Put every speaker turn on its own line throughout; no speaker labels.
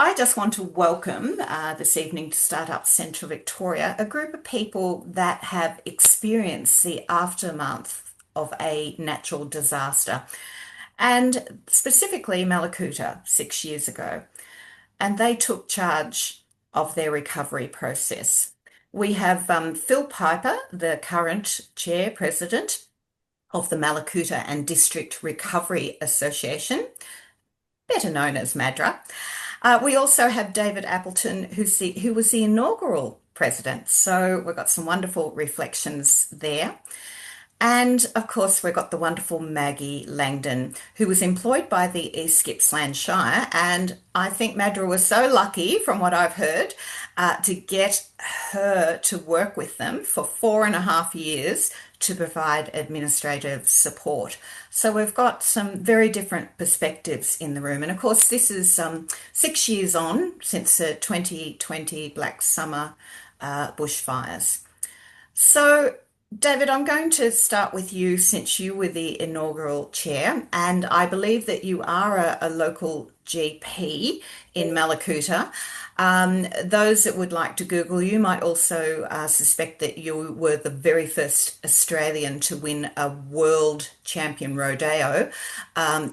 I just want to welcome this evening to Startup Central Victoria a group of people that have experienced the aftermath of a natural disaster, and specifically Mallacoota 6 years ago. And they took charge of their recovery process. We have Phil Piper, the current chair president of the Mallacoota and District Recovery Association, better known as MADRA. We also have David Appleton, who was the inaugural president. So we've got some wonderful reflections there. And of course, we've got the wonderful Maggie Langdon, who was employed by the East Gippsland Shire. And I think Madra was so lucky, from what I've heard, to get her to work with them for 4.5 years to provide administrative support. So we've got some very different perspectives in the room. And of course, this is 6 years on since the 2020 Black Summer bushfires. So David, I'm going to start with you since you were the inaugural chair, and I believe that you are a local GP in Mallacoota. Those that would like to Google you might also suspect that you were the very first Australian to win a world champion rodeo.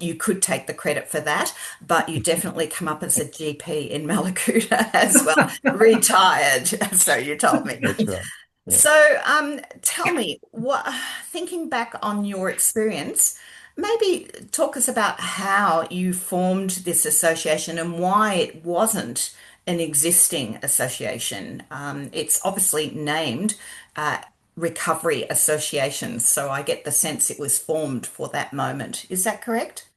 You could take the credit for that, but you definitely come up as a GP in Mallacoota as well, retired, so you told me.
That's right. Yeah.
So, tell me, thinking back on your experience, maybe talk us about how you formed this association and why it wasn't an existing association. It's obviously named Recovery Association, so I get the sense it was formed for that moment. Is that correct?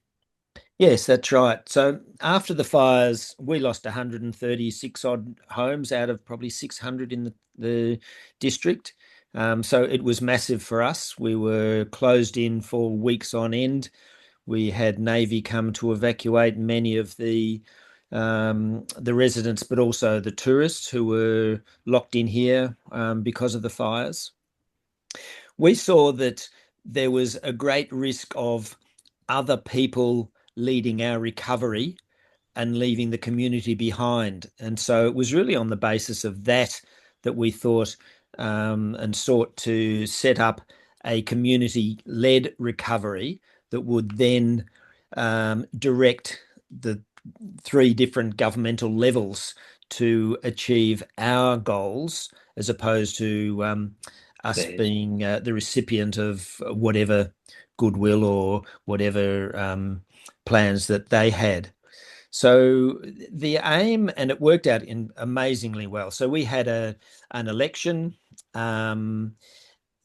Yes, that's right. So after the fires, we lost 136 odd homes out of probably 600 in the district. So it was massive for us. We were closed in for weeks on end. We had Navy come to evacuate many of the residents, but also the tourists who were locked in here because of the fires. We saw that there was a great risk of other people leading our recovery and leaving the community behind. And so it was really on the basis of that that we thought and sought to set up a community-led recovery that would then direct the three different governmental levels to achieve our goals, as opposed to us being the recipient of whatever goodwill or whatever plans that they had. So the aim, and it worked out amazingly well. So we had an election.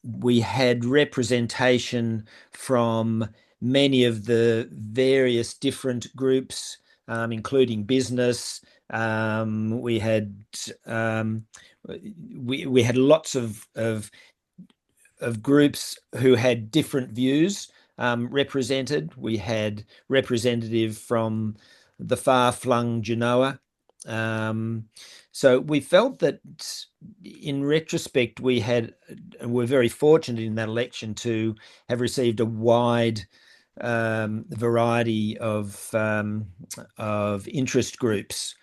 We had representation from many of the various different groups, including business. We had we had lots of groups who had different views represented. We had representative from the far-flung Genoa. So we felt that in retrospect, we're very fortunate in that election to have received a wide variety of interest groups.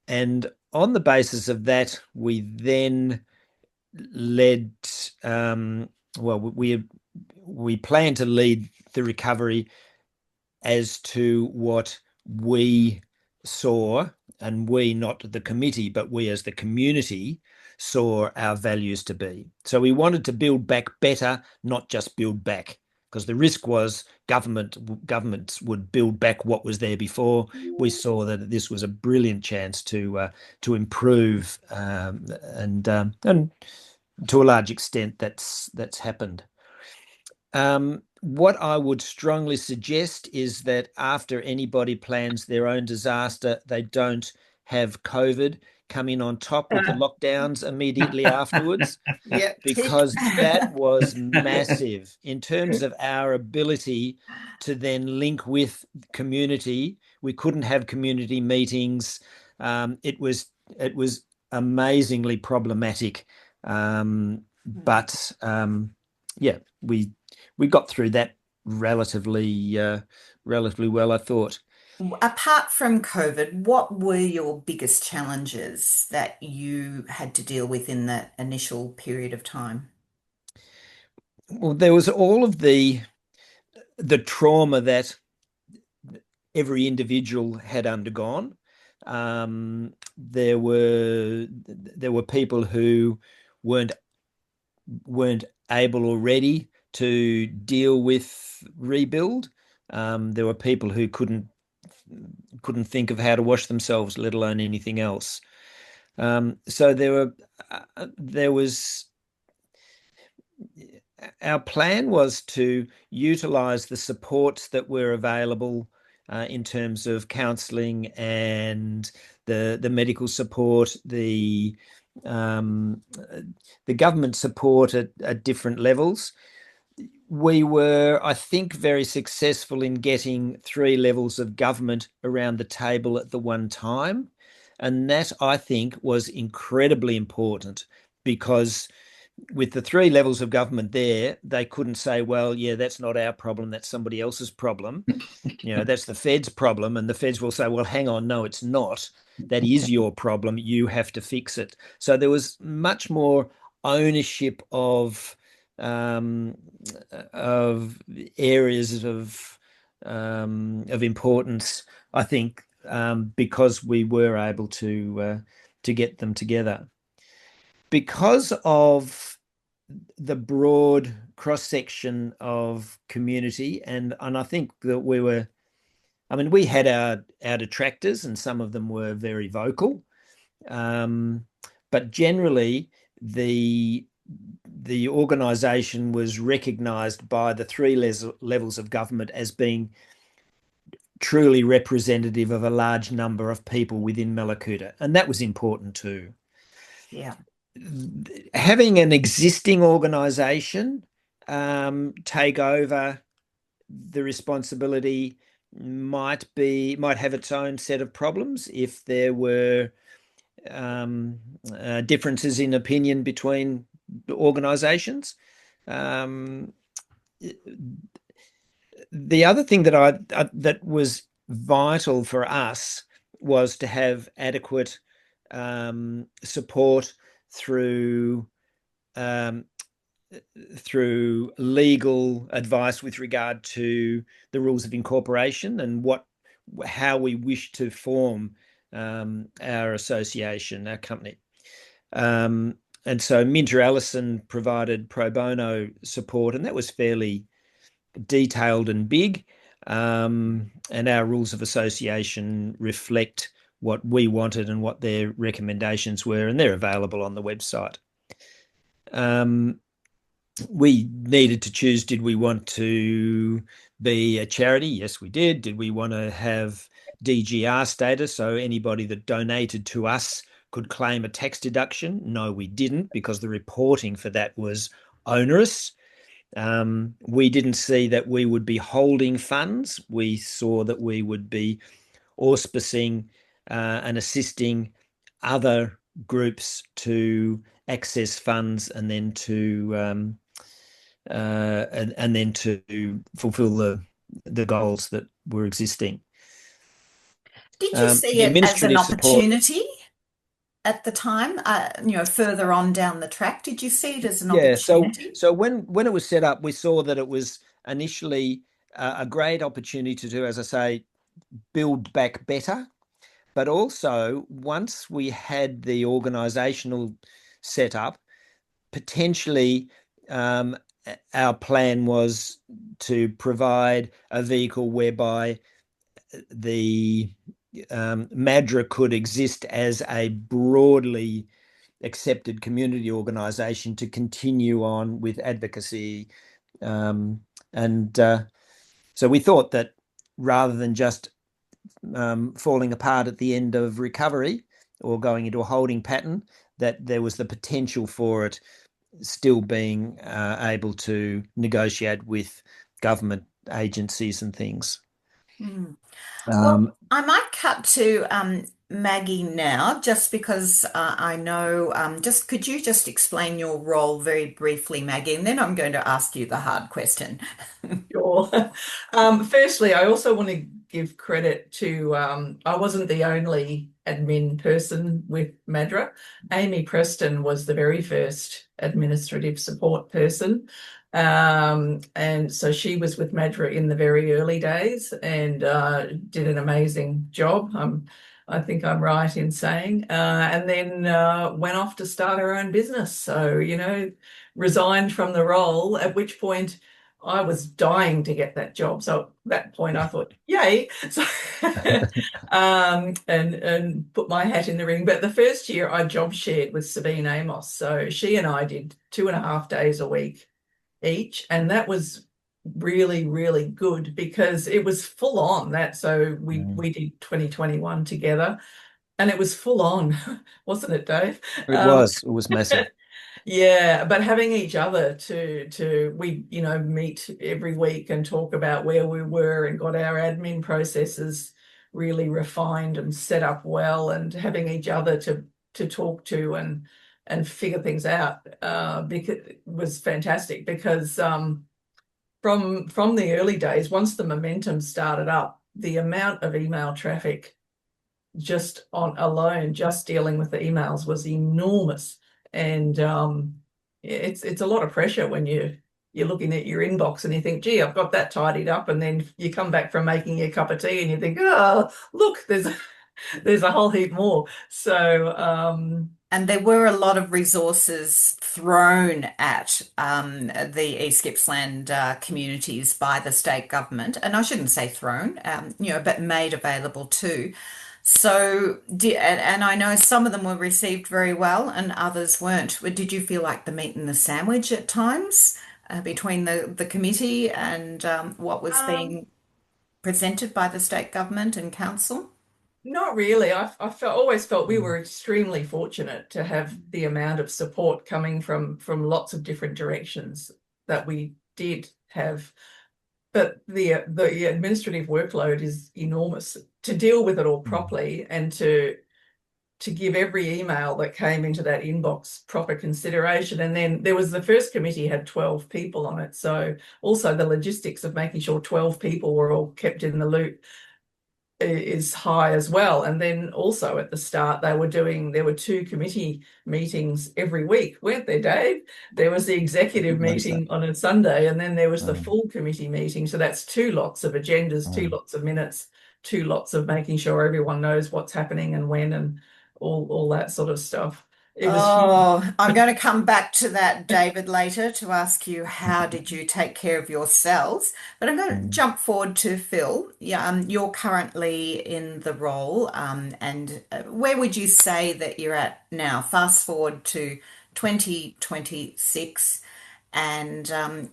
And on the basis of that, we then led, we plan to lead the recovery as to what we saw, and we, not the committee, but we as the community saw our values to be. So we wanted to build back better, not just build back, because the risk was governments would build back what was there before. We saw that this was a brilliant chance to improve, and to a large extent that's happened. What I would strongly suggest is that after anybody plans their own disaster, they don't have COVID come in on top with the lockdowns immediately afterwards,
Yeah,
because that was massive in terms of our ability to then link with community. We couldn't have community meetings. It was amazingly problematic. But yeah, we got through that relatively well, I thought.
Apart from COVID, what were your biggest challenges that you had to deal with in that initial period of time?
Well, there was all of the trauma that every individual had undergone. There were people who weren't weren't able already to deal with rebuild. There were people who couldn't think of how to wash themselves, let alone anything else. So there was our plan was to utilize the supports that were available in terms of counselling and the medical support, um, the government support at different levels. We were, I think, very successful in getting three levels of government around the table at the one time. And that, I think, was incredibly important because with the three levels of government there, they couldn't say, well, yeah, that's not our problem, that's somebody else's problem. That's the Fed's problem. And the Feds will say, well, hang on, no, it's not. That is your problem. You have to fix it. So there was much more ownership um, of areas of importance, I think, because we were able to get them together. Because of the broad cross section of community, and I think that we had our detractors, and some of them were very vocal. But generally, the the organisation was recognised by the three levels of government as being truly representative of a large number of people within Mallacoota, and that was important too.
Yeah.
Having an existing organisation take over the responsibility might have its own set of problems if there were differences in opinion between organisations. Um, the other thing that was vital for us was to have adequate support through um, through legal advice with regard to the rules of incorporation and how we wish to form our association, our company. And so Minter Allison provided pro bono support, and that was fairly detailed and big. And our rules of association reflect what we wanted and what their recommendations were, and they're available on the website. We needed to choose, did we want to be a charity? Yes, we did. Did we want to have DGR status, so anybody that donated to us could claim a tax deduction? No, we didn't, because the reporting for that was onerous. We didn't see that we would be holding funds. We saw that we would be auspicing and assisting other groups to access funds and then to fulfill the goals that were existing.
Did you see
The
it as an
administrative support,
opportunity at the time? Further on down the track, did you see it as an
yeah. So
opportunity?
so when it was set up, we saw that it was initially a great opportunity to, as I say, build back better. But also, once we had the organisational set up, potentially our plan was to provide a vehicle whereby the MADRA could exist as a broadly accepted community organisation to continue on with advocacy. And so we thought that rather than just falling apart at the end of recovery or going into a holding pattern, that there was the potential for it still being able to negotiate with government agencies and things.
Hmm. Well,
Um,
I might cut to Maggie now, just because I know. Just could you just explain your role very briefly, Maggie, and then I'm going to ask you the hard question.
Sure. Firstly, I also want to give credit to, I wasn't the only admin person with MADRA. Amy Preston was the very first administrative support person. And so she was with MADRA in the very early days and did an amazing job. I think I'm right in saying, and then went off to start her own business. So, resigned from the role, at which point I was dying to get that job. So at that point I thought, yay. So and put my hat in the ring. But the first year I job shared with Sabine Amos. So she and I did 2.5 days a week each. And that was really, really good because it was full on that. So we did 2021 together and it was full on, wasn't it, Dave?
It was massive.
Yeah, but having each other to we, meet every week and talk about where we were and got our admin processes really refined and set up well, and having each other to talk to and figure things out because it was fantastic because from the early days, once the momentum started up, the amount of email traffic just dealing with the emails was enormous. And it's a lot of pressure when you're looking at your inbox and you think, gee, I've got that tidied up, and then you come back from making your cup of tea and you think, oh, look, there's a whole heap more. So
and there were a lot of resources thrown at the East Gippsland communities by the state government, and I shouldn't say thrown, but made available too. So, and I know some of them were received very well and others weren't. Did you feel like the meat and the sandwich at times between the committee and what was
um,
being presented by the state government and council?
not really. Always felt we were extremely fortunate to have the amount of support coming from lots of different directions that we did have. But the administrative workload is enormous to deal with it all properly and to give every email that came into that inbox proper consideration. And then there was the first committee had 12 people on it. So also the logistics of making sure 12 people were all kept in the loop is high as well. And then also at the start, there were two committee meetings every week, weren't there, Dave? There was the executive meeting on a Sunday, and then there was the full committee meeting. So that's two lots of agendas, two lots of minutes, two lots of making sure everyone knows what's happening and when and all that sort of stuff. It was huge.
Oh, I'm going to come back to that, David, later to ask you how did you take care of yourselves. But I'm going to jump forward to Phil. Yeah, you're currently in the role, and where would you say that you're at now? Fast forward to 2026, and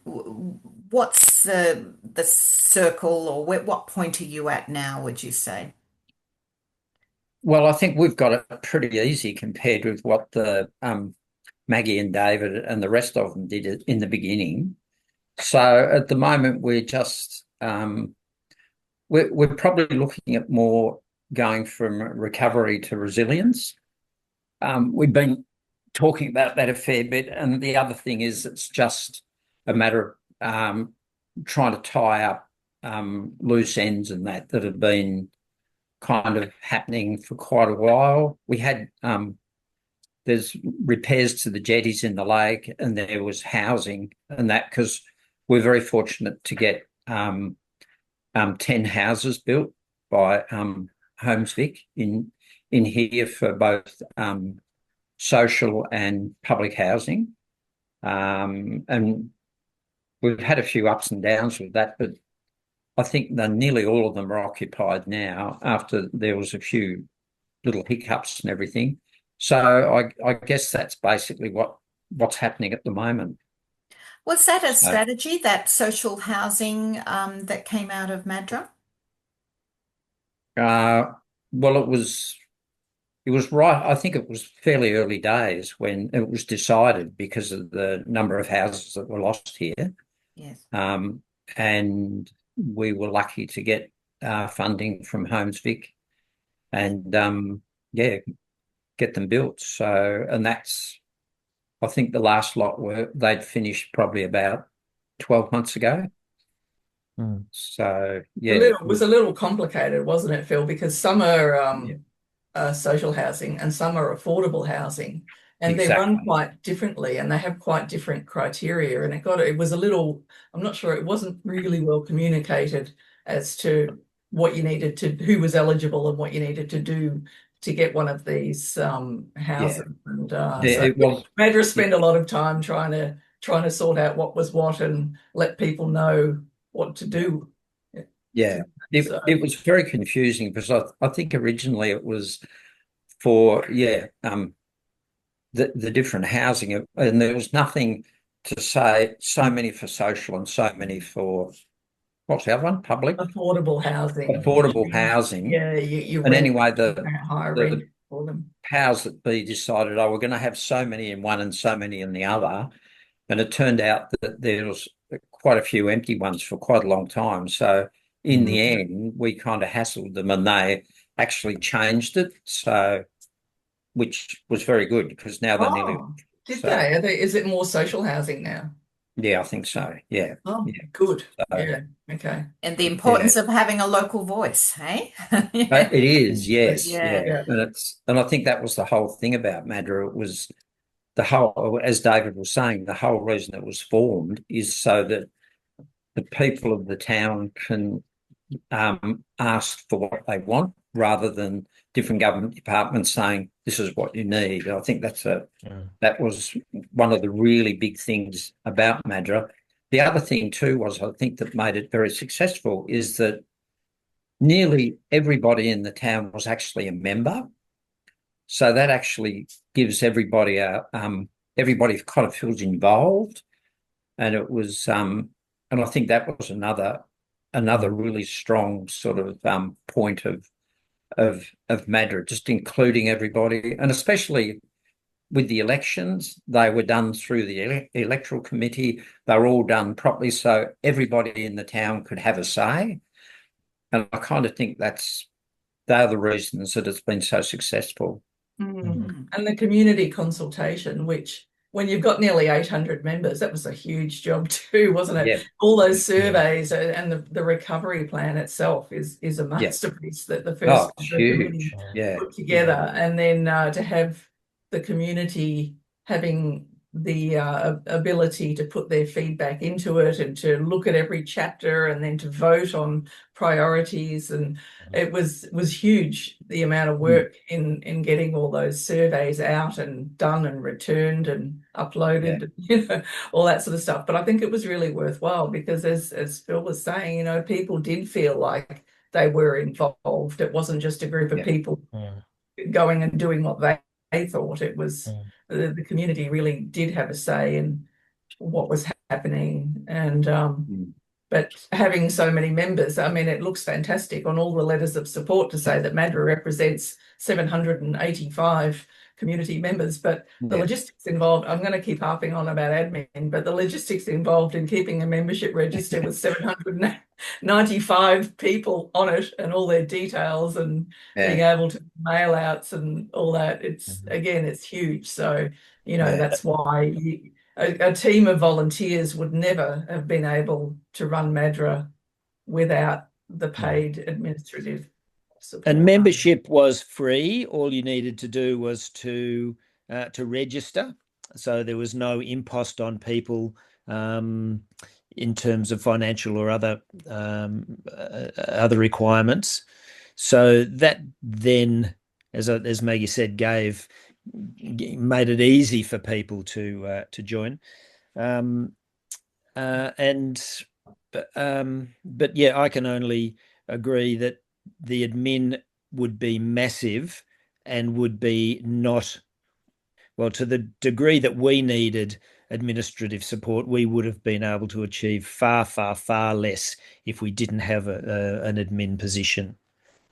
what's the circle, or what point are you at now, would you say?
Well, I think we've got it pretty easy compared with what the Maggie and David and the rest of them did in the beginning. So at the moment, we're just we're probably looking at more going from recovery to resilience. We've been talking about that a fair bit, and the other thing is it's just a matter of trying to tie up loose ends and that have been kind of happening for quite a while. We had there's repairs to the jetties in the lake, and there was housing and that, because we're very fortunate to get 10 houses built by Homes Vic in here for both social and public housing. And we've had a few ups and downs with that, but I think that nearly all of them are occupied now after there was a few little hiccups and everything. So I guess that's basically what's happening at the moment.
Was that a
So,
strategy, that social housing that came out of MADRA?
well, it was right. I think it was fairly early days when it was decided because of the number of houses that were lost here.
Yes.
And we were lucky to get funding from Homes Vic and yeah, get them built. So, and that's, I think the last lot they'd finished probably about 12 months ago.
Mm.
So yeah,
It was a little complicated, wasn't it, Phil? Because some are
yeah,
social housing and some are affordable housing, and they run
exactly.
quite differently and they have quite different criteria. And it was a little, I'm not sure, it wasn't really well communicated as to what you needed to, who was eligible and what you needed to do to get one of these
Yeah,
houses. And
yeah,
so
it was.
Madra spent a lot of time trying to sort out what was what and let people know what to do.
Yeah,
So
it was very confusing because I think originally it was for the different housing, and there was nothing to say so many for social and so many for what's the other one? Public
affordable housing, which
affordable
means,
housing.
yeah, you
And
rent,
anyway,
you pay higher rent
the
for them.
powers that be decided, oh, we're going to have so many in one and so many in the other, and it turned out that there was quite a few empty ones for quite a long time. So in the
Mm.
end, we kind of hassled them, and they actually changed it. So which was very good because now they're nearly.
Oh, did
So
they? Is it more social housing now?
yeah, I think so. Yeah,
Oh,
yeah.
good.
So
Yeah. Okay.
And the
yeah,
importance of having a local voice, hey? Yeah.
it is. Yes,
Yeah.
yeah,
Yeah.
and I think that was the whole thing about MADRA. It was the whole, as David was saying, the whole reason it was formed is so that the people of the town can ask for what they want rather than different government departments saying this is what you need. I think that was one of the really big things about MADRA. The other thing too was I think that made it very successful is that nearly everybody in the town was actually a member. So that actually gives everybody everybody kind of feels involved, and it was and I think that was another really strong sort of point of MADRA, just including everybody, and especially with the elections, they were done through the electoral committee. They were all done properly, so everybody in the town could have a say. And I kind of think they're the reasons that it's been so successful.
Mm. And the community consultation, which when you've got nearly 800 members, that was a huge job too, wasn't it?
Yeah,
All those surveys and the recovery plan itself is a
yeah.
masterpiece that the
Oh,
first
it's
committee
huge. Yeah,
put together, and then to have the community having the ability to put their feedback into it and to look at every chapter and then to vote on priorities, and it was huge, the amount of work in getting all those surveys out and done and returned and uploaded, all that sort of stuff. But I think it was really worthwhile because as Phil was saying, people did feel like they were involved. It wasn't just a group of people going and doing what they thought. It was the community really did have a say in what was happening. And but having so many members, I mean, it looks fantastic on all the letters of support to say that MADRA represents 785 community members, but the logistics involved, I'm going to keep harping on about admin, but the logistics involved in keeping a membership register with 795 people on it and all their details and being able to mail outs and all that, it's huge. So, that's why a team of volunteers would never have been able to run MADRA without the paid administrative support.
And membership was free. All you needed to do was to register. So there was no impost on people in terms of financial or other requirements. So that then, as Maggie said, made it easy for people to join. But yeah, I can only agree that the admin would be massive and would be not, well, to the degree that we needed administrative support, we would have been able to achieve far, far, far less if we didn't have an admin position.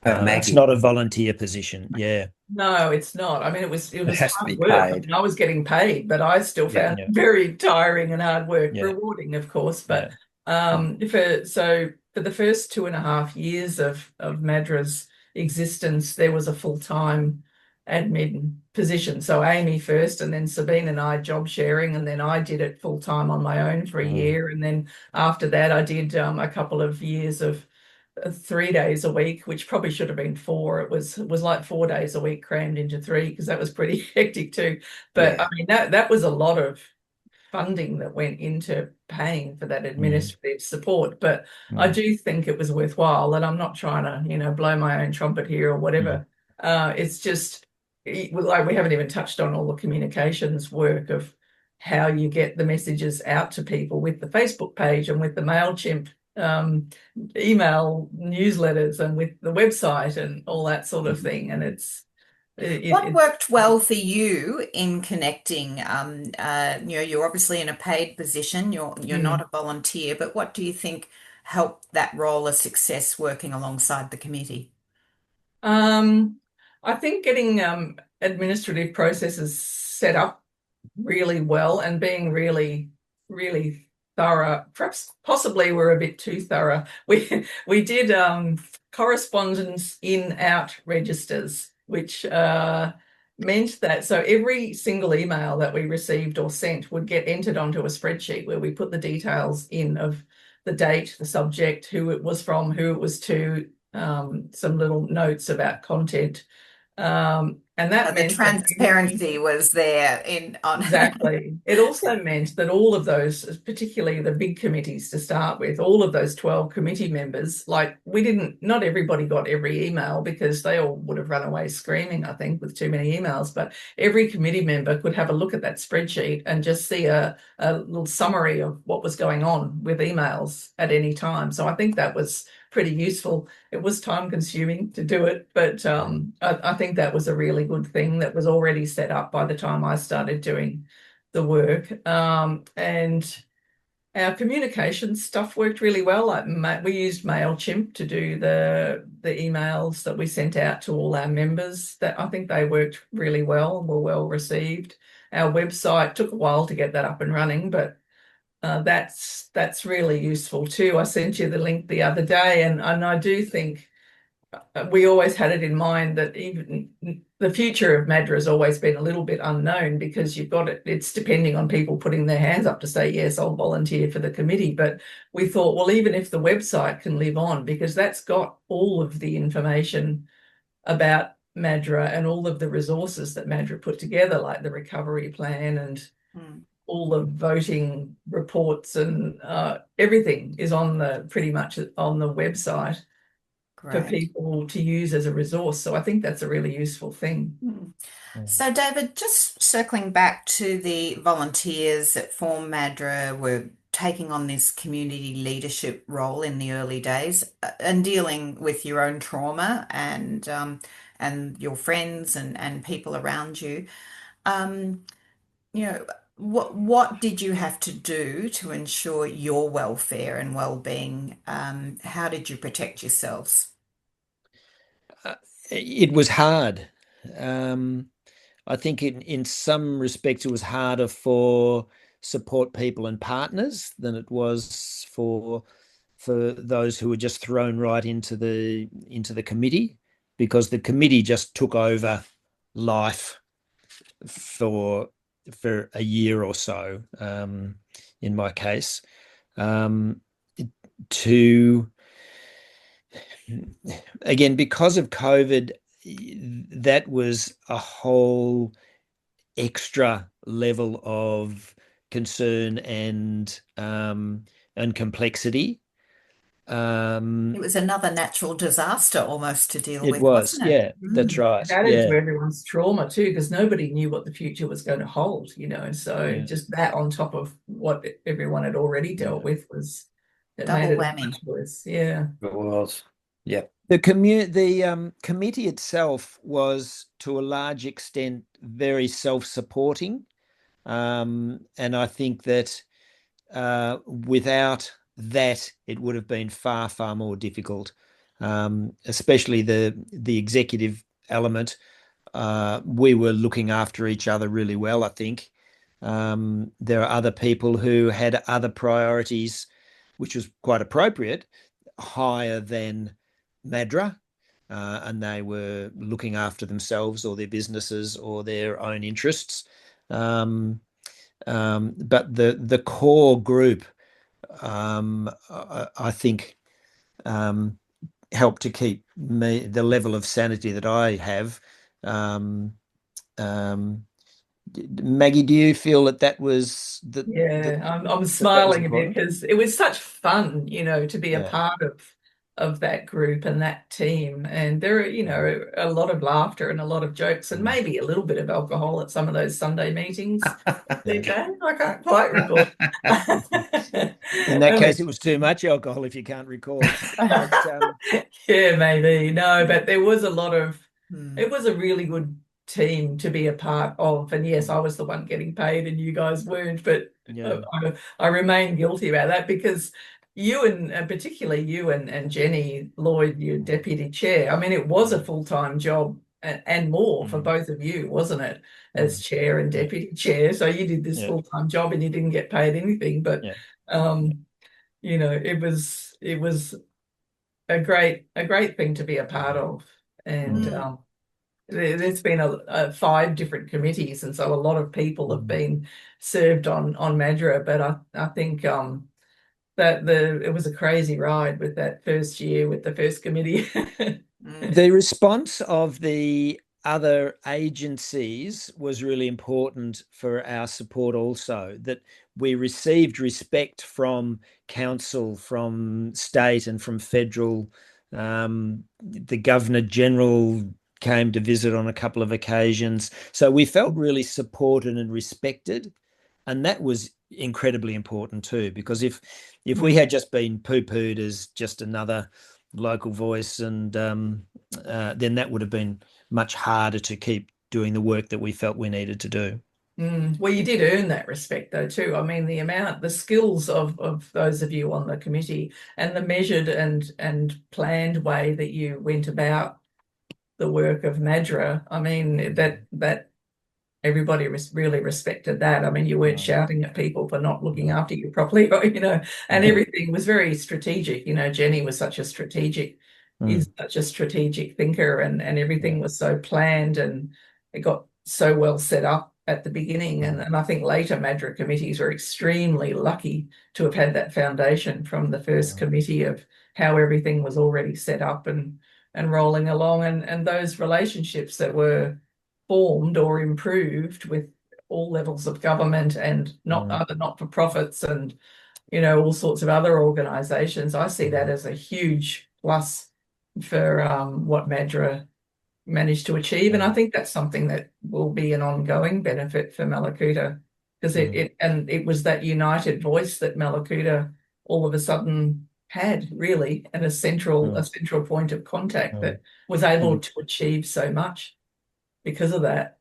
It's not a volunteer position. Yeah.
No, it's not. I mean, it was
has to
hard
be
work. I
paid.
mean, I was getting paid, but I still found it very tiring and hard work. Rewarding, of course, but for the first 2.5 years of MADRA's existence, there was a full-time admin position. So Amy first, and then Sabine and I job sharing, and then I did it full time on my own for a year. And then after that, I did a couple of years of 3 days a week, which probably should have been 4. It was like 4 days a week crammed into 3, because that was pretty hectic too. But I mean, that was a lot of funding that went into paying for that administrative support. But I do think it was worthwhile, and I'm not trying to, you know, blow my own trumpet here or whatever. It's just like we haven't even touched on all the communications work of how you get the messages out to people with the Facebook page and with the MailChimp email newsletters and with the website and all that sort of thing. And
what worked well for you in connecting? You know, you're obviously in a paid position. You're not a volunteer, but what do you think helped that role a success working alongside the committee?
I think getting administrative processes set up really well and being really, really thorough. Perhaps possibly we're a bit too thorough. We did correspondence in-out registers, which meant that so every single email that we received or sent would get entered onto a spreadsheet where we put the details in of the date, the subject, who it was from, who it was to, some little notes about content. And that
The
meant
transparency was there on
exactly. It also meant that all of those, particularly the big committees to start with, all of those 12 committee members, like not everybody got every email because they all would have run away screaming, I think, with too many emails. But every committee member could have a look at that spreadsheet and just see a little summary of what was going on with emails at any time. So I think that was pretty useful. It was time consuming to do it, but I think that was a really good thing that was already set up by the time I started doing the work. And our communication stuff worked really well. Like we used MailChimp to do the emails that we sent out to all our members. That I think they worked really well and were well received. Our website took a while to get that up and running, but that's really useful too. I sent you the link the other day, and I do think we always had it in mind that even the future of MADRA has always been a little bit unknown because you've got it's depending on people putting their hands up to say, yes, I'll volunteer for the committee. But we thought, well, even if the website can live on, because that's got all of the information about MADRA and all of the resources that MADRA put together, like the recovery plan and all the voting reports and everything is on pretty much on the website. Great. For people to use as a resource. So I think that's a really useful thing.
So David, just circling back to the volunteers that form MADRA were taking on this community leadership role in the early days and dealing with your own trauma and your friends and people around you. You know, what did you have to do to ensure your welfare and well-being? How did you protect yourselves?
It was hard. I think in some respects it was harder for support people and partners than it was for those who were just thrown right into the committee, because the committee just took over life for a year or so, in my case, again, because of COVID, that was a whole extra level of concern and complexity.
It was another natural disaster almost to deal with,
wasn't
it?
Yeah, that's right.
It added to everyone's trauma too, because nobody knew what the future was going to hold, you know. So just that on top of what everyone had already dealt with was
double whammy.
Yeah,
it was. Yeah.
The committee itself was, to a large extent, very self-supporting, and I think that without that, it would have been far, far more difficult, especially the executive element. We were looking after each other really well, I think. There are other people who had other priorities, which was quite appropriate, higher than MADRA. and they were looking after themselves or their businesses or their own interests. But the core group, I think, helped to keep the level of sanity that I have. Maggie, do you feel that was
Yeah, I'm
that was
smiling a bit
important?
because it was such fun, to be a
Yeah.
part of that group and that team. And there are, a lot of laughter and a lot of jokes and maybe a little bit of alcohol at some of those Sunday meetings. I can't quite recall.
In that
I mean,
case, it was too much alcohol if you can't recall. But
yeah, maybe. No, but there was
Hmm.
it was a really good team to be a part of. And yes, I was the one getting paid and you guys weren't, but
yeah,
I remain guilty about that because you and particularly you and Jenny Lloyd, your deputy chair, I mean, it was a full-time job and more for
mm,
both of you, wasn't it? As
mm,
chair and deputy chair. So you did this
yeah,
full-time job and you didn't get paid anything, but
yeah,
um, it was a great thing to be a part of. And
mm,
there's been a 5 different committees, and so a lot of people have
mm.
been served on MADRA. But I think that it was a crazy ride with that first year with the first committee.
The response of the other agencies was really important for our support also, that we received respect from council, from state and from federal. The Governor General came to visit on a couple of occasions. So we felt really supported and respected. And that was incredibly important too, because if we had just been poo-pooed as just another local voice, and then that would have been much harder to keep doing the work that we felt we needed to do.
Well, you did earn that respect though too. I mean, the skills of those of you on the committee and the measured and planned way that you went about the work of MADRA. I mean, that everybody really respected that. I mean, you weren't shouting at people for not looking after you properly, and
Mm,
everything was very strategic. Jenny was is such a strategic thinker, and
yeah,
everything was so planned and it got so well set up at the beginning. And I think later MADRA committees were extremely lucky to have had that foundation from the first committee of how everything was already set up and rolling along, and those relationships that were formed or improved with all levels of government and not
mm,
other not-for-profits and all sorts of other organizations. I see that as a huge plus for what MADRA managed to achieve. And I think that's something that will be an ongoing benefit for Mallacoota because it was that united voice that Mallacoota all of a sudden had really, and a central point of contact that was able to achieve so much because of that.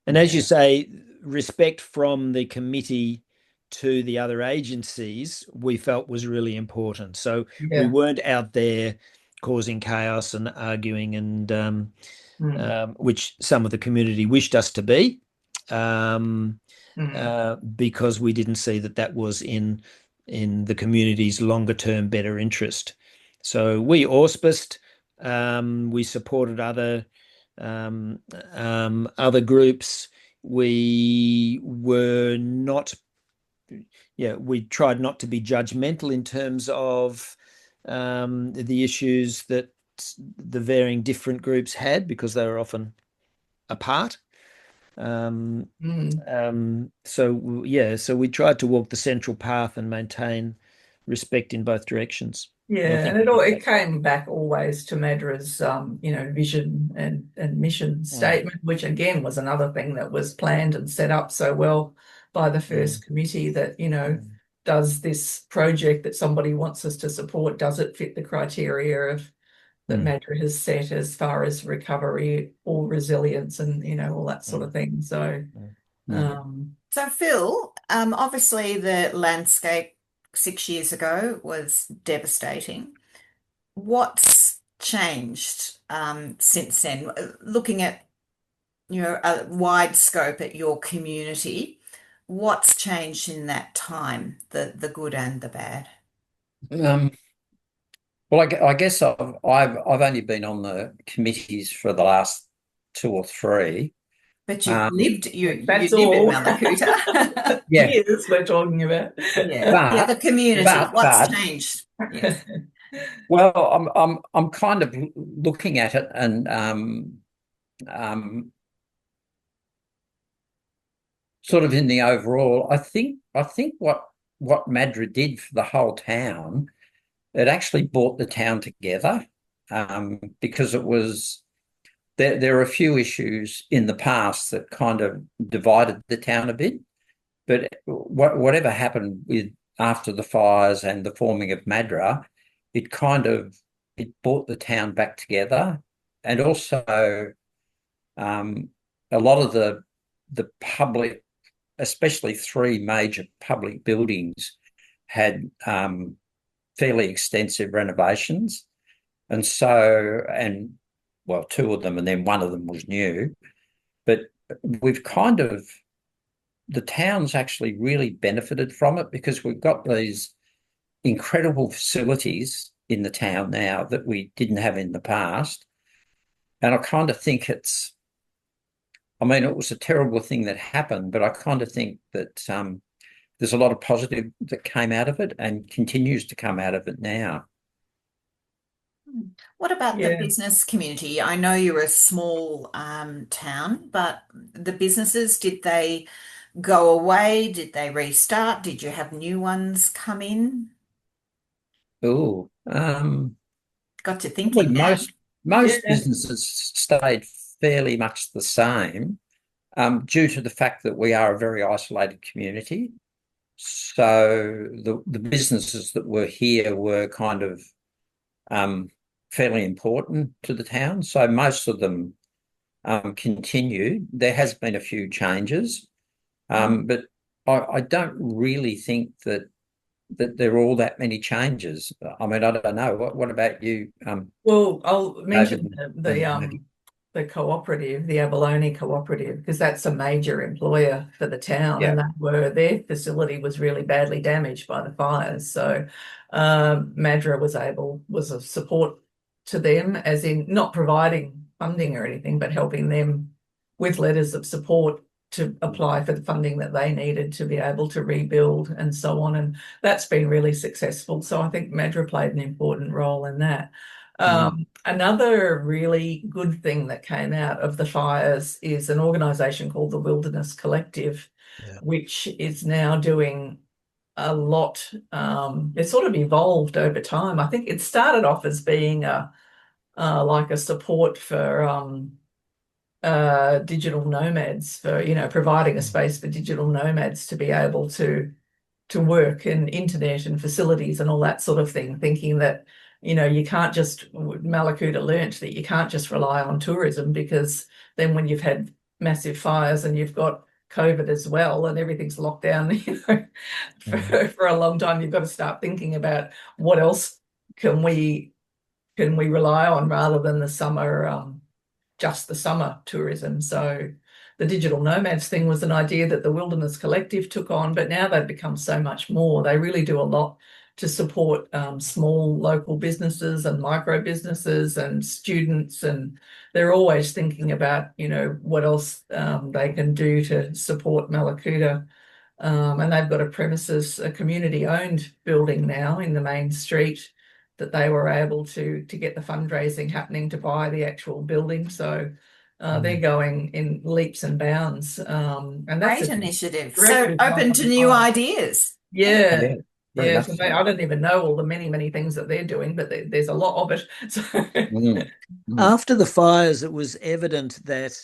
And as you say, respect from the committee to the other agencies we felt was really important. So we
Yeah.
weren't out there causing chaos and arguing, and
Mm.
which some of the community wished us to be,
Mm.
because we didn't see that was in the community's longer term better interest. So we auspiced, we supported other groups. We were not, we tried not to be judgmental in terms of the issues that the varying different groups had, because they were often apart. So we tried to walk the central path and maintain respect in both directions. And I
Yeah,
think
and
we did
it
that.
came back always to MADRA's vision and mission
Mm,
statement, which again was another thing that was planned and set up so well by the
mm,
first committee that,
mm,
does this project that somebody wants us to support, does it fit the criteria of that
mm,
MADRA has set as far as recovery or resilience and, all that sort
mm,
of thing. So
mm.
So, Phil, obviously the landscape 6 years ago was devastating. What's changed since then? Looking at a wide scope at your community, what's changed in that time, the good and the bad?
Um, Well, I guess I've only been on the committees for the last 2 or 3.
But you've lived, you
That's
live in
all.
Mallacoota.
Yeah,
Years we're talking about.
Yeah, the community. What's
but
changed? Yes.
well, I'm kind of looking at it, and um, sort of in the overall, I think what MADRA did for the whole town, it actually brought the town together, because it was there are a few issues in the past that kind of divided the town a bit, but whatever happened with after the fires and the forming of MADRA, it brought the town back together, and also a lot of the public, especially 3 major public buildings, had fairly extensive renovations. And well, 2 of them, and then one of them was new. But we've kind of, the town's actually really benefited from it, because we've got these incredible facilities in the town now that we didn't have in the past. And I kind of think I mean, it was a terrible thing that happened, but I kind of think that there's a lot of positive that came out of it and continues to come out of it now.
What about the
Yeah.
business community? I know you're a small town, but the businesses, did they go away? Did they restart? Did you have new ones come in?
Oh,
Got to
probably
thinking now.
most
Yeah.
businesses stayed fairly much the same, due to the fact that we are a very isolated community. So the businesses that were here were kind of fairly important to the town. So most of them continued. There has been a few changes, but I don't really think that there are all that many changes. I mean, I don't know. What about you,
Well, I'll mention
David and Maggie?
the cooperative, the Abalone cooperative, because that's a major employer for the town,
Yeah.
and their facility was really badly damaged by the fires. So MADRA was a support to them, as in not providing funding or anything, but helping them with letters of support to apply for the funding that they needed to be able to rebuild and so on. And that's been really successful. So I think MADRA played an important role in that. Another really good thing that came out of the fires is an organisation called the Wilderness Collective, which is now doing a lot. It's sort of evolved over time. I think it started off as being like a support for digital nomads, for providing a space for digital nomads to be able to work, and internet and facilities and all that sort of thing, thinking that you can't just, Mallacoota learnt that you can't just rely on tourism, because then when you've had massive fires and you've got COVID as well and everything's locked down for a long time, you've got to start thinking about what else can we rely on, rather than the summer, just the summer tourism. So the digital nomads thing was an idea that the Wilderness Collective took on, but now they've become so much more. They really do a lot to support small local businesses and micro businesses and students, and they're always thinking about what else they can do to support Mallacoota. And they've got a community-owned building now in the main street that they were able to get the fundraising happening to buy the actual building. So they're going in leaps and bounds. And that's
Great initiative.
direct
So
result
open
of
to
the
new
fire.
ideas.
Yeah.
Very
Yeah,
much
so
so.
I don't even know all the many, many things that they're doing, but there's a lot of it. So
After the fires, it was evident that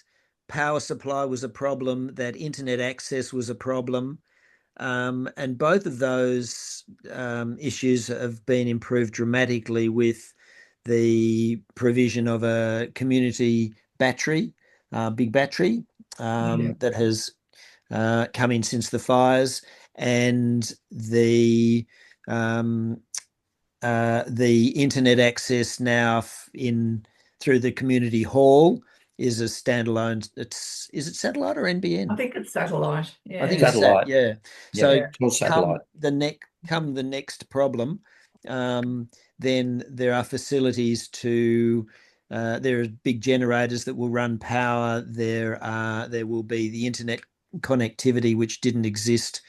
power supply was a problem, that internet access was a problem. And both of those issues have been improved dramatically with the provision of a community battery, big battery, that has come in since the fires, and the internet access now through the community hall is a standalone. Is it satellite or NBN?
I think it's satellite. Yeah.
I think
Satellite.
yeah.
Yeah,
So
it's all satellite.
come the next problem, then there are facilities to there are big generators that will run power. There will be the internet connectivity, which didn't exist,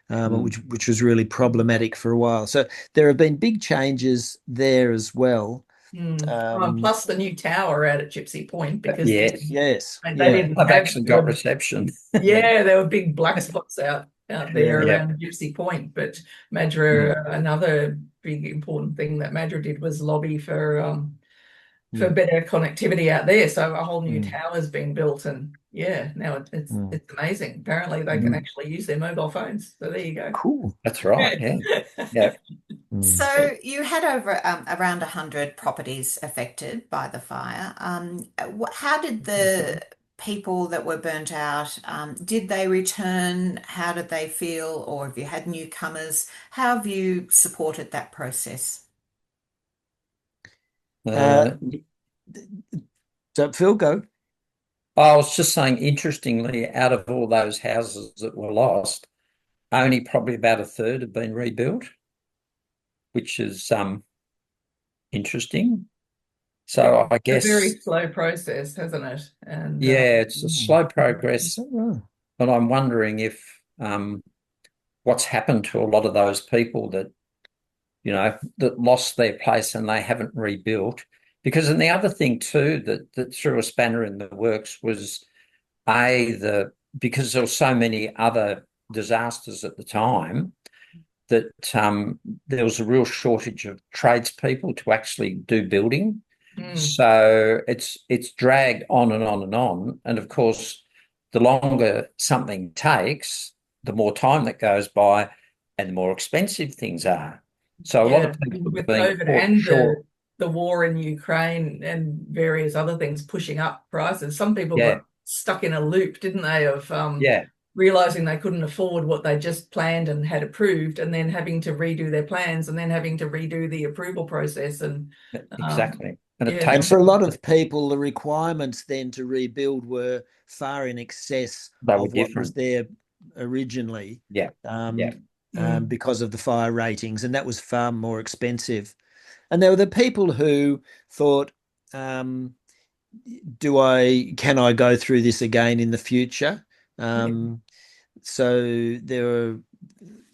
which was really problematic for a while. So there have been big changes there as well.
Plus the new tower out at Gypsy Point, because
yes,
they didn't
I've
have
actually got reception.
Yeah, there were big black spots out there around Gypsy Point. But MADRA, another big important thing that MADRA did was lobby for better connectivity out there. So a whole new tower's been built, and now it's amazing. Apparently they can actually use their mobile phones. So there you go.
Cool.
That's right. Yeah.
So you had over around 100 properties affected by the fire. How did the people that were burnt out, did they return? How did they feel? Or have you had newcomers? How have you supported that process?
So Phil, go.
I was just saying, interestingly, out of all those houses that were lost, only probably about a third have been rebuilt, which is interesting. So I guess
a very slow process, hasn't it? And
it's a slow progress, but I'm wondering if what's happened to a lot of those people that that lost their place and they haven't rebuilt. Because then the other thing too that threw a spanner in the works was because there were so many other disasters at the time that there was a real shortage of tradespeople to actually do building. So it's dragged on and on and on. And of course, the longer something takes, the more time that goes by and the more expensive things are. So a lot of people
with
being
COVID and the war in Ukraine and various other things pushing up prices. Some people got stuck in a loop, didn't they, of realizing they couldn't afford what they just planned and had approved, and then having to redo their plans, and then having to redo the approval process. And
exactly. And it takes
and for a lot of people, the requirements then to rebuild were far in excess of what was there originally. Because of the fire ratings, and that was far more expensive. And there were the people who thought, can I go through this again in the future? So there were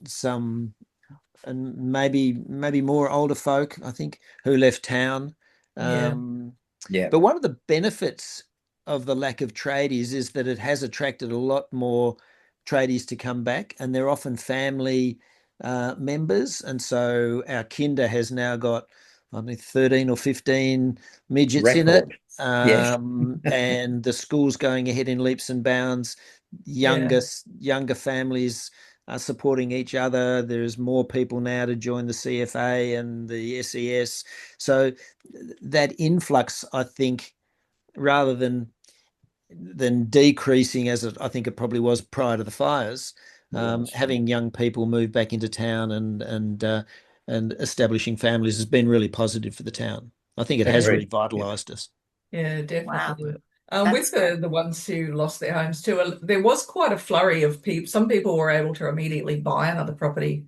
some, and maybe more older folk, I think, who left town. But one of the benefits of the lack of tradies is that it has attracted a lot more tradies to come back, and they're often family members. And so our kinder has now got, I think, 13 or 15 midgets in it. And the school's going ahead in leaps and bounds. Younger families are supporting each other. There's more people now to join the CFA and the SES. So that influx, I think, rather than decreasing as I think it probably was prior to the fires, having young people move back into town and establishing families has been really positive for the town. I think it has revitalised us.
Yeah, definitely.
Wow.
With the ones who lost their homes too, there was quite a flurry of people. Some people were able to immediately buy another property,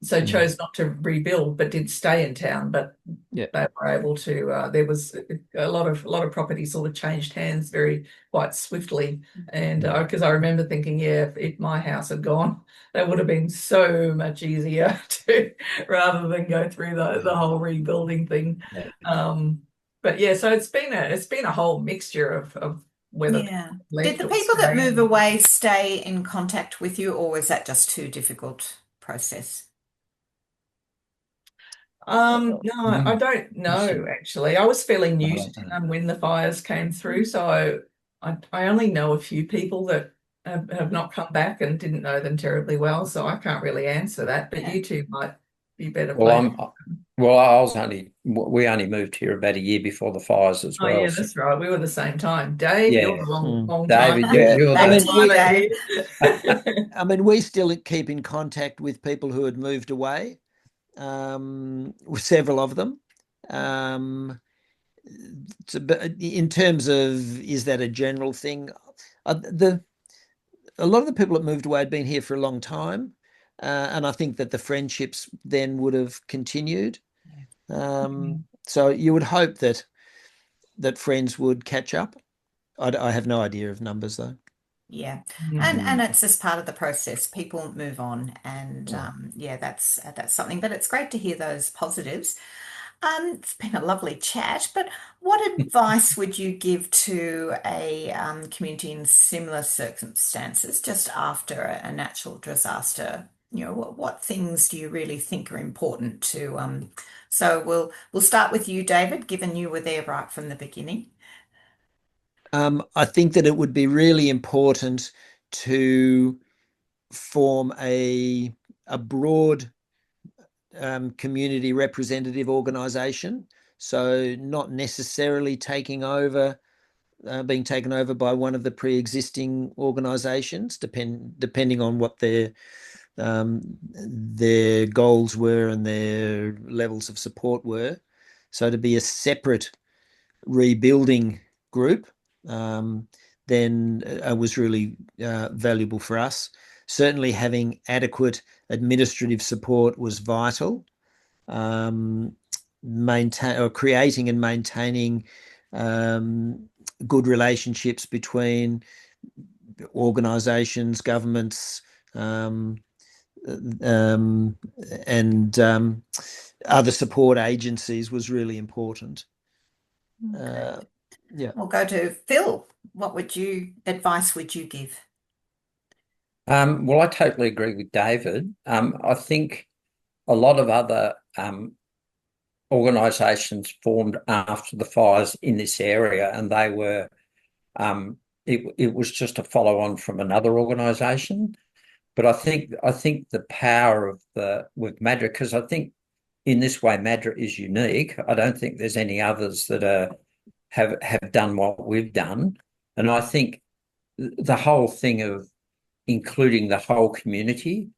so chose not to rebuild, but did stay in town. But they were able to. There was a lot of properties sort of changed hands quite swiftly. And because I remember thinking, if my house had gone, that would have been so much easier rather than go through the whole rebuilding thing. But so it's been a whole mixture of whether
did the people that move away stay in contact with you, or was that just too difficult process?
No, I don't know, actually. I was fairly new to town when the fires came through, so I only know a few people that have not come back and didn't know them terribly well, so I can't really answer that, but you two might be better placed.
We only moved here about a year before the fires as well.
Oh, yeah, that's right. We were the same time. Dave, you're a long
David,
time.
you're
I mean, we still keep in contact with people who had moved away, with several of them. In terms of, is that a general thing? A lot of the people that moved away had been here for a long time, and I think that the friendships then would have continued. So you would hope that friends would catch up. I have no idea of numbers though.
Yeah,
Mm.
and it's just part of the process. People move on, and yeah, that's something. But it's great to hear those positives. It's been a lovely chat, but what advice would you give to a community in similar circumstances just after a natural disaster? You know, what things do you really think are important to so we'll start with you, David, given you were there right from the beginning.
I think that it would be really important to form a broad community representative organisation. So not necessarily being taken over by one of the pre-existing organisations, depending on what their goals were and their levels of support were. So to be a separate rebuilding group, then was really valuable for us. Certainly having adequate administrative support was vital. Creating and maintaining good relationships between organisations, governments, and other support agencies was really important.
Okay.
Yeah.
We'll go to Phil. What advice would you give?
Well, I totally agree with David. I think a lot of other organisations formed after the fires in this area, and they were it was just a follow on from another organisation. But I think the power of with MADRA, because I think in this way MADRA is unique. I don't think there's any others that have done what we've done, and I think the whole thing of including the whole community,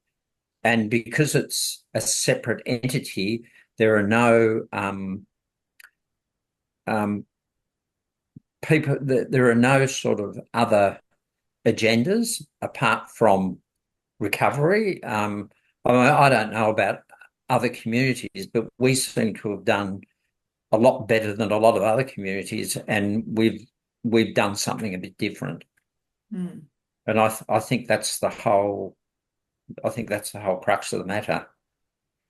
and because it's a separate entity, there are no people. There are no sort of other agendas apart from recovery. I don't know about other communities, but we seem to have done a lot better than a lot of other communities, and we've done something a bit different.
Mm.
And I think that's the whole crux of the matter.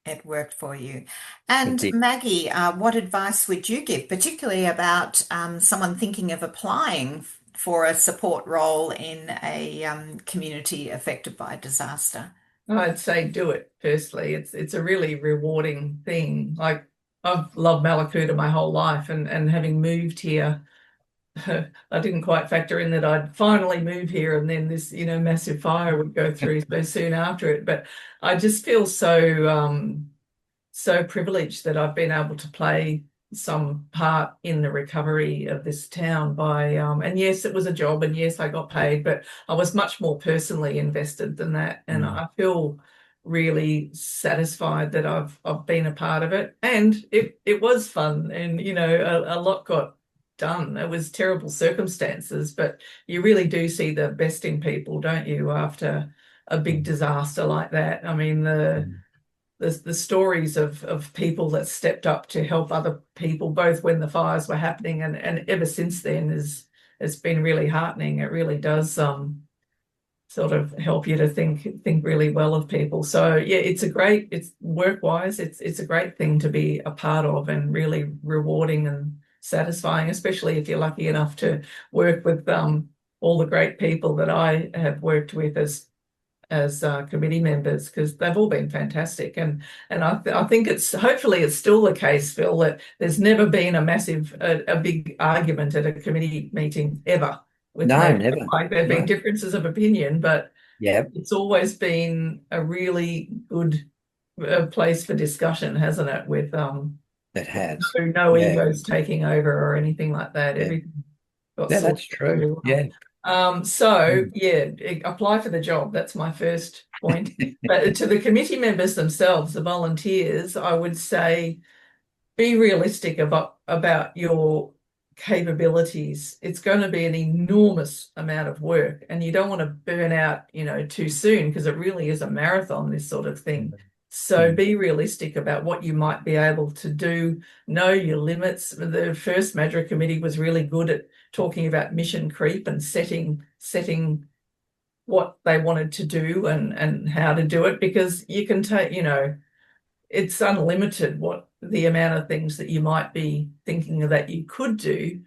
It worked for you.
It
And
did.
Maggie, what advice would you give, particularly about someone thinking of applying for a support role in a community affected by disaster?
I'd say do it firstly. It's a really rewarding thing. Like I've loved Mallacoota my whole life, and having moved here, I didn't quite factor in that I'd finally move here and then this, massive fire would go through so soon after it. But I just feel so privileged that I've been able to play some part in the recovery of this town and yes, it was a job, and yes, I got paid, but I was much more personally invested than that. And I feel really satisfied that I've been a part of it. And it was fun, and a lot got done. It was terrible circumstances, but you really do see the best in people, don't you, after a big disaster like that. I mean, the stories of people that stepped up to help other people, both when the fires were happening and ever since then, it's been really heartening. It really does sort of help you to think really well of people. So yeah, it's work-wise, it's a great thing to be a part of, and really rewarding and satisfying, especially if you're lucky enough to work with all the great people that I have worked with as committee members, because they've all been fantastic. And I think hopefully it's still the case, Phil, that there's never been a big argument at a committee meeting ever.
No, never.
Like there've been differences of opinion, but
yeah,
it's always been a really good place for discussion, hasn't it? With
it has.
no egos taking over or anything like that.
Yeah.
Everything got
Yeah,
sorted
that's true.
really well.
Yeah.
So yeah, apply for the job. That's my first point. But to the committee members themselves, the volunteers, I would say be realistic about your capabilities. It's going to be an enormous amount of work, and you don't want to burn out, too soon, because it really is a marathon, this sort of thing. So be realistic about what you might be able to do, know your limits. The first MADRA committee was really good at talking about mission creep and setting what they wanted to do and how to do it, because you can take, it's unlimited what the amount of things that you might be thinking that you could do,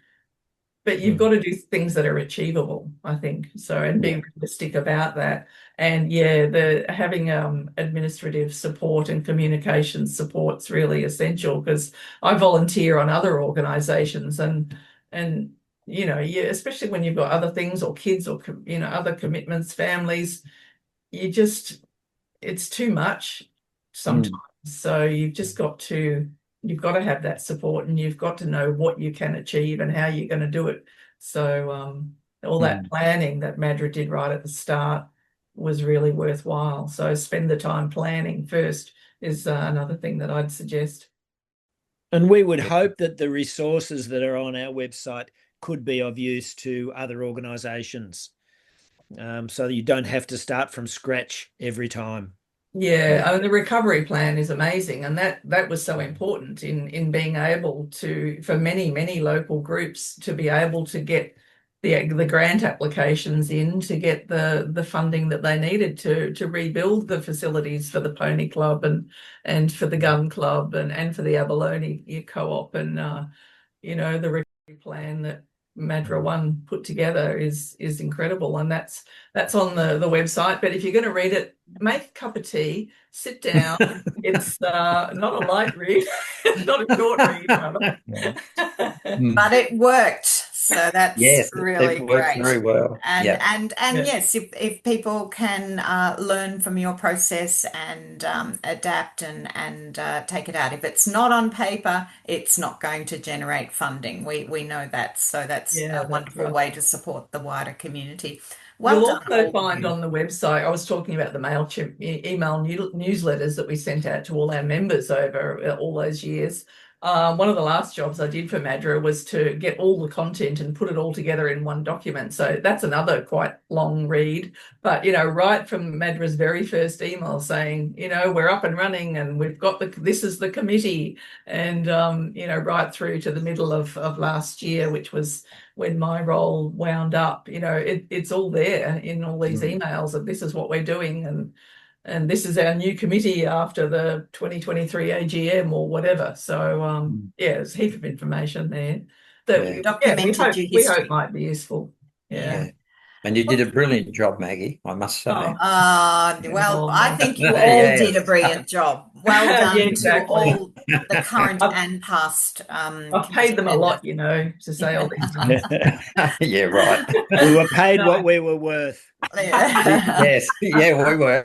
but you've got to do things that are achievable, I think. So, and be realistic about that. And the having administrative support and communication support's really essential, because I volunteer on other organisations and especially when you've got other things or kids or other commitments, families, it's too much sometimes. So you've got to have that support, and you've got to know what you can achieve and how you're going to do it. So all that planning that MADRA did right at the start was really worthwhile. So spend the time planning first is another thing that I'd suggest.
And we would hope that the resources that are on our website could be of use to other organisations, so that you don't have to start from scratch every time.
Yeah, the recovery plan is amazing, and that was so important in being able to, for many local groups, to be able to get the grant applications in, to get the funding that they needed to rebuild the facilities for the Pony Club and for the Gun Club and for the Abalone Co-op, and the recovery plan that MADRA One put together is incredible, and that's on the website. But if you're going to read it, make a cup of tea, sit down. It's not a light read, not a short read, rather.
But it worked, so that's really
it works
great.
very well.
And yes, if people can learn from your process and adapt and take it out. If it's not on paper, it's not going to generate funding. We know that, so that's a wonderful way to support the wider community.
You'll also find on the website, I was talking about the MailChimp email newsletters that we sent out to all our members over all those years. One of the last jobs I did for MADRA was to get all the content and put it all together in one document. So that's another quite long read. But, right from MADRA's very first email saying, we're up and running and we've got this is the committee, and, right through to the middle of last year, which was when my role wound up, it's all there in all these emails, and this is what we're doing, and this is our new committee after the 2023 AGM or whatever. So there's a heap of information there that we hope might be useful. Yeah.
And you did a brilliant job, Maggie, I must say.
Well, I think you all did a brilliant job. Well done to all the current and past.
I've paid them a lot, to say all these things.
Yeah, right.
We were paid what we were worth.
Yes, we were.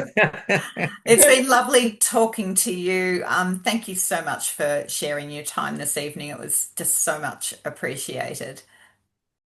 It's been lovely talking to you. Thank you so much for sharing your time this evening. It was just so much appreciated.